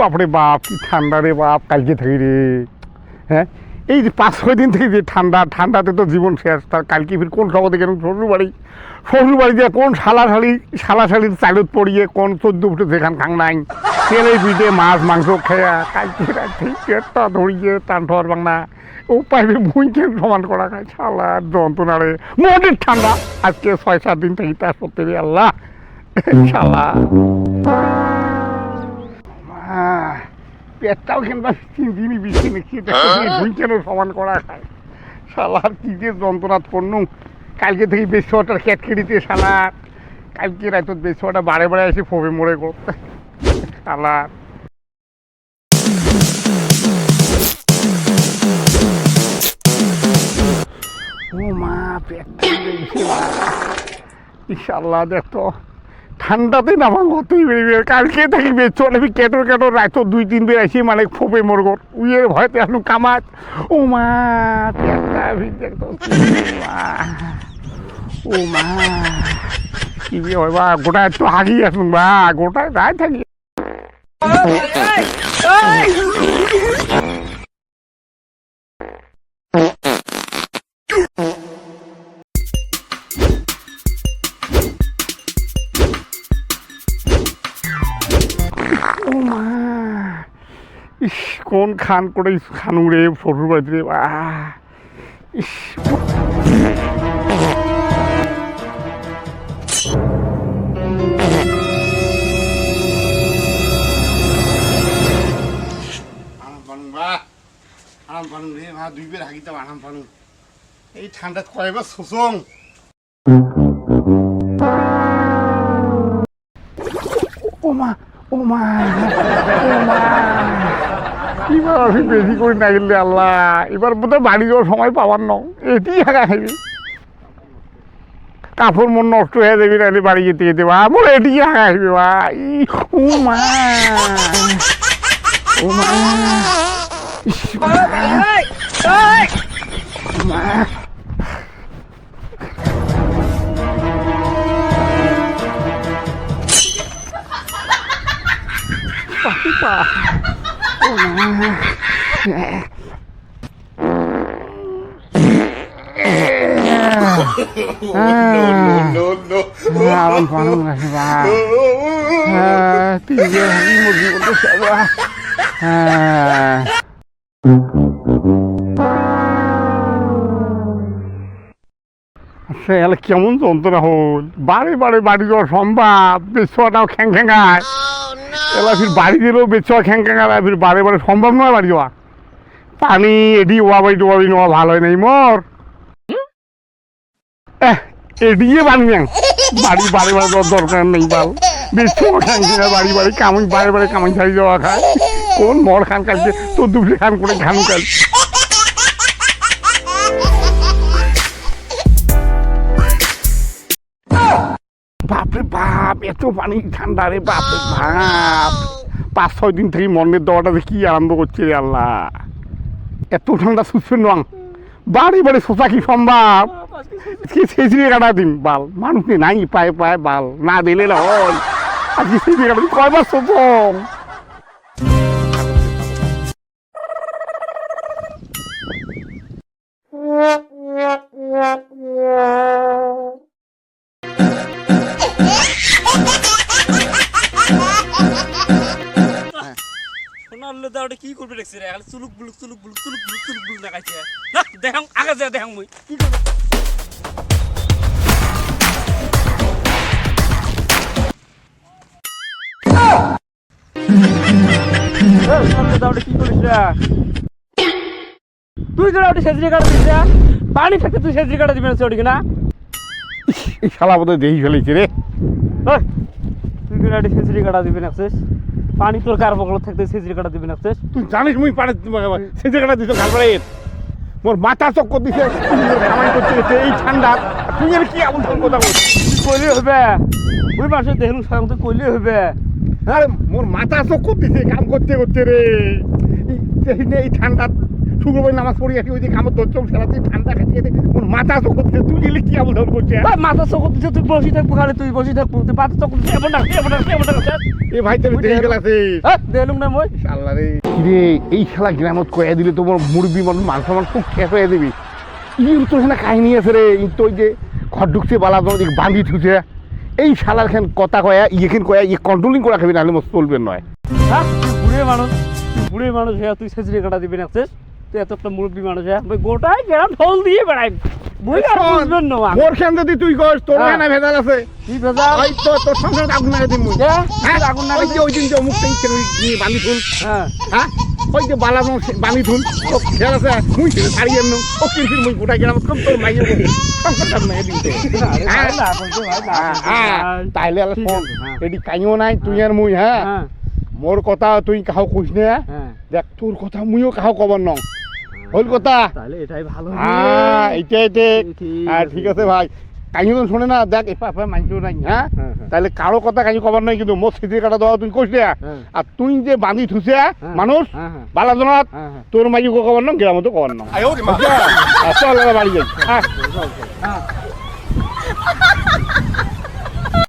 বাপরে বাপ, কি ঠান্ডা রে বাপ, কালকে থাকি রে। হ্যাঁ, এই যে 5-6 দিন থেকে যে ঠান্ডাতে তো জীবন শেষ। তার কালকে ফির কোন খাওয়াতে গেল শ্বশুরবাড়ি দিয়ে কোন শালাশালির চালত পড়িয়ে কোন 14 ফুটে যেখান খাং নাই তেলে পিঠে মাছ মাংস খেয়া কালকে রাতে পেটটা ধরিয়ে টান ঠর বাংলা ও পাইবে ভুঁইকে সমান করা খায়। শালার যন্ত্রণারে মোটের ঠান্ডা আজকে 6-7 দিন থাকি তার সত্যি রে আল্লাহ। শালা পেটটাও কিনবা 3 দিনই বিছিয়ে খেতে ভুঁই কেন সমান করা খায়। শালার কি যে যন্ত্রণা পণ্য। কালকে থেকে বেশি ওটার খেটখেটিতে শালা কালকে রাত বেশি ওটা বারে এসে ফোবে মরে করতে শালা। ও মা পেটটা ইনশাল্লাহ দেখতো ঠান্ডাতে নামা হতেই বেরিয়ে কালকে থাকি বেচো আমি কেটো রাত 2-3 বের আসি মানে ফোপে মরগর উইয়ের ভয়তে আসলো কামাত। ও মা পেটটা দেখতো ও মা কি হয় বা গোটায় একটু হাগি আসুন বা গোটায় গায়ে থাকি। ও মা ইস কোন খান করে খানু রে শ্বশুর বাড়িতে রে বা ইস। আরাম পানু রে মা 2 বের হাগিতাম আরাম পানু এই ঠান্ডা কয়বার শোষং। ও মা এবার আমি বেশি করে না গেলে আল্লাহ এবার বোধহয় বাড়ি যাওয়ার সময় পাবার ন এটি হাগা খাইবি কাপড় মন নষ্ট হয়ে যাবি নাহলে বাড়ি যেতে বা আমার এটি হাগা খাইবি বা ও মা ও মা মা Papa. Oh, no. Alam paano nga siya. Tigil, hindi mo dito siya. সে কেমন যন্ত্রণা হল বারে বাড়ি যাওয়া সম্ভব বেচুয়াটাও খ্যাংখ্যাঙায় এলা ফির বাড়ি দিলেও বেচুয়া খ্যাংখ্যাঙায় ফির বারে সম্ভব নয় বাড়ি যাওয়া পানি এডি ওয়াবাই টোয়াবি নেওয়া ভালো হয় নাই মোর এডিয়ে বানিয়ে বাড়ি যাওয়ার দরকার নেই বাল বেচুয়া খ্যাংখ্যাঙায় বাড়ি কামাই বারে কামাই ছাড়ি যাওয়া খায় কোন মর খান কালকে 14 ফুটে খান করে খানু কাল। বাপরে বাপ এত পানি ঠান্ডা রে বাপরে বাপ 5-6 দিন থেকে মনের দেওয়াটাতে কি আরম্ভ করছে রে আল্লাহ এত ঠান্ডা সুস্থ নং বাড়ি সোচা কি সম্ভব কি সেজড়ি কাটা দিন বাল মানুষ নাই পায়ে বাল না দিলে না হয় আজকে সেজড়ি কাটা কয়বার সোচং কি করবে দেখছি রে চুলুক বুলুক দেখাইছে না দেখাম আগে যা দেখাম মই কি করবে কি করিস তুই তো সেজরি কাটা দিস পানি থাকতে তুই সেজরি কাটা দিবি না চড়ি না এই শালা বোধ দেহি ফেলেছি রে তুই সেজরি কাটা দিবি না পানি তোর কার বগল থাকতে সেজরি কাটা দিবি না তুই জানিস মুই পানি সেজরি কাটা দিছ ঘাল পাড়ে মোর মাথা চক্কর দিছে কামাই করতে এই ঠান্ডা তুই আর কি এমন কথা বলছিস কইলে হবে ওই মাসে দেখলু সামনে কইলে হবে আরে মোর মাথা চক্কর দিছে কাম করতে রে এই ঠান্ডা শুক্রবার নামাজ পড়ি আসি ওই যে কামড় দর্শন খেলাতে ঠান্ডা খাচ্ছি কোন মাথা চোখতে তুই গেলে কি আমল ধর করছে মাথা চোখ দিচ্ছে তুই বসে থাকবো খালি তুই বসে থাকবো তুই পাতা চোখ দিচ্ছে এমন না এ ভাই তুমি দেখে গেলাছে দেখলুম না মই আল্লাহ রে কিরে এই খেলা গ্রামত কয়ে দিলে তোমার মুরব্বী মানুষ মান সম্মান খুব ঠেক হয়ে দিবি ইর তো এখানে কাহিনী আছে রে ই তো ওই যে ঘর ঢুকছে বালা তোমার বান্ধি থুছে এই শালার খান কথা কয়া ইয়েখান কয়া ইয়ে কন্ট্রোলিং করা খাবি নাহলে মস্ত চলবে নয় হ্যাঁ তুই বুড়ে মানুষ হ্যাঁ তুই সেচুরি কাটা দিবি না তুই এত একটা মুরব্বী মানুষ হ্যাঁ ভাই গোটাই গ্রাম ঢোল দিয়ে বেড়াই বই আর বুঝবেন না মোর খান যদি তুই কস তোর না ভেজাল আছে কি ভেজাল ওই তো তোর সংসারে আগুন লাগিয়ে দিমু আগুন না ওই যে ওই দিন যে অমুক টাইম ছিল নিয়ে বান্ধি থুল হ্যাঁ হ্যাঁ ওই যে বালা বান্ধি থুল ও খেয়াল আছে মুই ছিল শাড়ি এমন ও কিন্তু মুই গোটাই গেলাম কম তোর মাইয়ে সংসারটা নাই দিতে তাইলে আলো শোন এডি কাইও নাই তুই আর মুই হ্যাঁ মোর কথা তুই কাহাও কইস না দেখ তোর কথা মুইও কাহাও কবার নং হল কথা তাহলে এটাই ভালো হ্যাঁ এইটাই ঠিক আছে ভাই কাহিও তো শোনে না দেখ এপা মানছো নাই হ্যাঁ তাহলে কারো কথা কাহিও কবার নাই কিন্তু মোর সিটি কাটা দেওয়া তুই কইস না আর তুই যে বাঁধি থুছে মানুষ বালাজনাত তোর মাইও কবার নং গ্রামতো কবার নং চল বাড়ি যাই হ্যাঁ